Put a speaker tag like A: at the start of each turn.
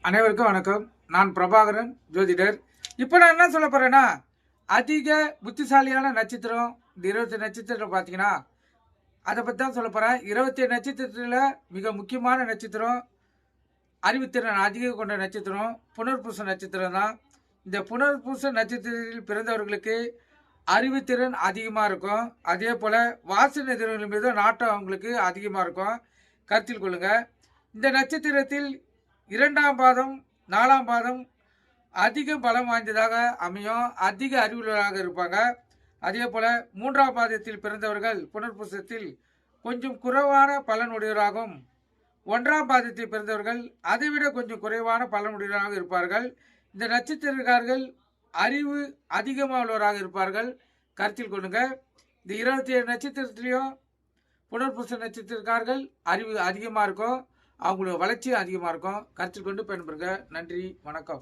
A: அனைவருக்கும் வணக்கம். நான் பிரபாகரன் ஜோதிடர். இப்போ நான் என்ன சொல்ல போறேன்னா, அதிக புத்திசாலியான நட்சத்திரம் இந்த 20 நட்சத்திரம் பார்த்தீங்கன்னா, அதை பற்றி தான் சொல்ல போகிறேன். 27 நட்சத்திரத்தில் மிக முக்கியமான நட்சத்திரம், அறிவுத்திறன் அதிகம் கொண்ட நட்சத்திரம் புனர்பூச நட்சத்திரம் தான். இந்த புனர்பூச நட்சத்திரத்தில் பிறந்தவர்களுக்கு அறிவுத்திறன் அதிகமாக இருக்கும். அதே போல் வாசனை திறன்கள் மீது நாட்டம் அவங்களுக்கு அதிகமாக இருக்கும். கருத்தில் கொள்ளுங்கள். இந்த நட்சத்திரத்தில் 2ஆம் பாதம் 4ஆம் பாதம் அதிக பலம் வாய்ந்ததாக அமையும். அதிக அறிவுள்ளவராக இருப்பாங்க. அதே போல் 3ஆம் பாதத்தில் பிறந்தவர்கள் புனர்பூசத்தில் கொஞ்சம் குறைவான பலனுடையவராகவும், 1ஆம் பாதத்தில் பிறந்தவர்கள் அதைவிட கொஞ்சம் குறைவான பலனுடையவராக இருப்பார்கள். இந்த நட்சத்திரக்காரர்கள் அறிவு அதிகமாக உள்ளவராக இருப்பார்கள். கருத்தில் கொள்ளுங்க. இந்த 27 நட்சத்திரத்திலையும் புனர்பூச நட்சத்திரக்காரர்கள் அறிவு அதிகமாக இருக்கும். அவங்களோட வளர்ச்சியும் அதிகமாக இருக்கும். கருத்தில் கொண்டு பயன்பெறுங்க. நன்றி, வணக்கம்.